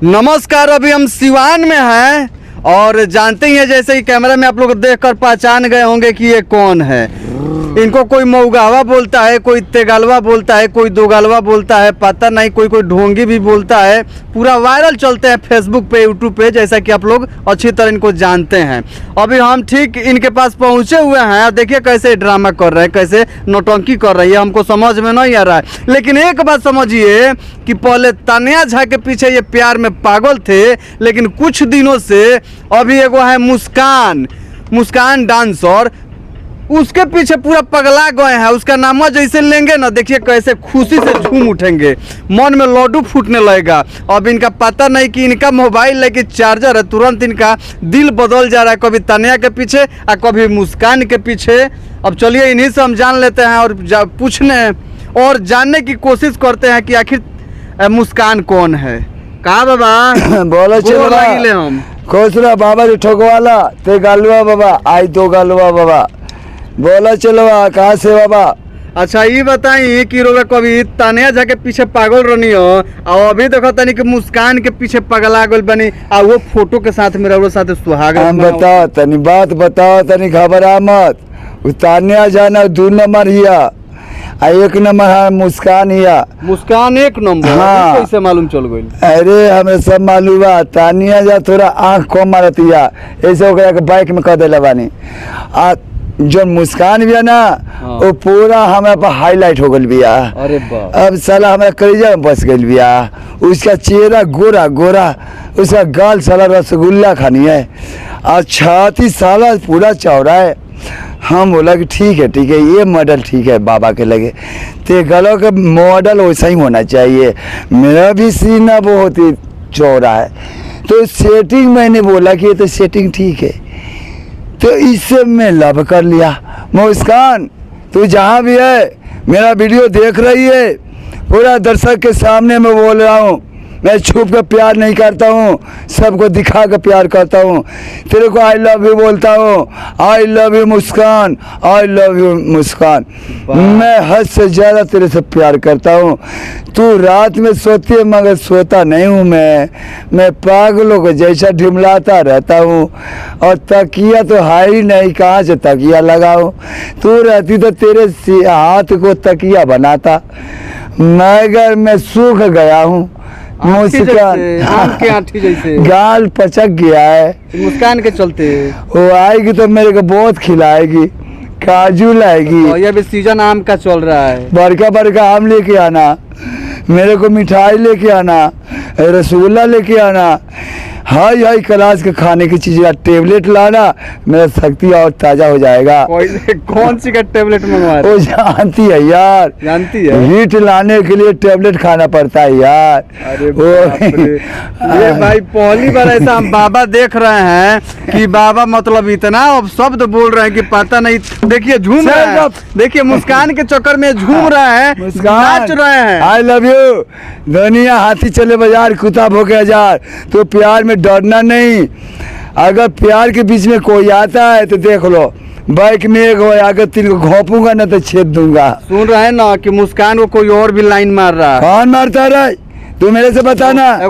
नमस्कार। अभी हम सिवान में हैं और जानते ही हैं, जैसे ही कैमरा में आप लोग देखकर पहचान गए होंगे कि ये कौन है। इनको कोई मऊगावा बोलता है, कोई तेगालवा बोलता है, कोई दोगालवा बोलता है, पता नहीं, कोई ढोंगी भी बोलता है। पूरा वायरल चलते हैं फेसबुक पे, यूट्यूब पे, जैसा कि आप लोग अच्छी तरह इनको जानते हैं। अभी हम ठीक इनके पास पहुंचे हुए हैं। देखिए कैसे ड्रामा कर रहे हैं, कैसे नौटंकी कर रही है, हमको समझ में नहीं आ रहा है। लेकिन एक बात समझिए कि पहले तान्या झा के पीछे ये प्यार में पागल थे, लेकिन कुछ दिनों से अभी एगो है मुस्कान डांसर, उसके पीछे पूरा पगला गए हैं। उसका नाम जैसे लेंगे ना, देखिए कैसे खुशी से झूम उठेंगे, मन में लड्डू फूटने लगेगा। अब इनका पता नहीं कि इनका मोबाइल लेके चार्जर है, तुरंत इनका दिल बदल जा रहा है, कभी तान्या के पीछे और कभी मुस्कान के पीछे। अब चलिए इन्हीं से हम जान लेते हैं और पूछने और जानने की कोशिश करते हैं कि आखिर मुस्कान कौन है। कहा बाबा बोलो चलो हम खुश रहा बाबा जी ठोकवाला ते गालुआ बाबा आई तो गालुआ बाबा बोला चलो कहाँ से बाबा। अच्छा ये बताई कि रोगा कभी तान्या झा के पीछे पागल रहनी हो और अभी देखो तनी कि मुस्कान के पीछे पगला गल बनी और वो फोटो के साथ मेरा साथ सुहाग। हम बताओ तनी बात बताओ तनी घबरा मत। तान्या झा ना 2 नंबर हिया आ 1 नंबर है मुस्कान हिया। मुस्कान 1 नंबर। हाँ। कैसे मालूम चल गई? अरे हमें सब मालूम बा। तान्या झा थोड़ा आँख कम मारतिया, ऐसे ओकरा के बाइक में कर देला बानी। आ जो मुस्कान भी है ना, हाँ। वो पूरा हमारे पर हाईलाइट हो गल बिया। अरे बाप। अब साला हमारा कलेजा में बस गल बिया। उसका चेहरा गोरा गोरा, उसका गाल साला रसगुल्ला खानी है और छाती साला पूरा चौड़ा है। हम बोला कि ठीक है ये मॉडल ठीक है बाबा के लगे, ते गलों का मॉडल वैसा ही होना चाहिए। मेरा भी सीना बहुत ही चौड़ा है, तो सेटिंग मैंने बोला कि ये तो सेटिंग ठीक है, तो इससे मैं लव कर लिया। मुस्कान तू जहाँ भी है, मेरा वीडियो देख रही है, पूरा दर्शक के सामने मैं बोल रहा हूँ, मैं छुप कर प्यार नहीं करता हूँ, सबको दिखा कर प्यार करता हूँ। तेरे को आई लव यू बोलता हूँ, I love you Muskan, I love you Muskan. मैं हद से ज़्यादा तेरे से प्यार करता हूँ। तू रात में सोती है मगर सोता नहीं हूँ मैं पागलों को जैसा ढिमलाता रहता हूँ और तकिया तो है ही नहीं, कहाँ से तकिया लगाऊँ। तू रहती तो तेरे हाथ को तकिया बनाता, मगर मैं सूख गया हूँ। मुस्कान के आँठी जैसे गाल पचक गया है। मुस्कान के चलते वो आएगी तो मेरे को बहुत खिलाएगी, काजू लाएगी। और ये भी सीजन आम का चल रहा है, बड़का आम लेके आना, मेरे को मिठाई लेके आना, रसगुल्ला लेके आना, हाई क्लास के खाने की चीज़, टेबलेट लाना, मेरा शक्ति और ताज़ा हो जाएगा। कौन सी का टेबलेट मंगवा रहे? वो जानती है यार, जानती है। हीट लाने के लिए टेबलेट खाना पड़ता है यार। अरे बाप रे। ये भाई पहली बार ऐसा हम बाबा देख रहे हैं कि बाबा मतलब इतना अब शब्द बोल रहे हैं कि पता नहीं। देखिए झूम रहे हैं, देखिए मुस्कान के चक्कर में झूम रहे हैं, नाच रहे हैं। आई लव यू। दुनिया हाथी चले बाजार, कुत्ता भोके हजार। तो प्यार में डरना नहीं। अगर प्यार के बीच में कोई आता है तो देख लो, बाइक में एक हो, अगर 3 को घोंपूंगा ना तो छेद दूंगा। सुन रहे हैं ना कि मुस्कान को कोई और भी लाइन मार रहा है। कौन मारता रहा? तू मेरे से बताना।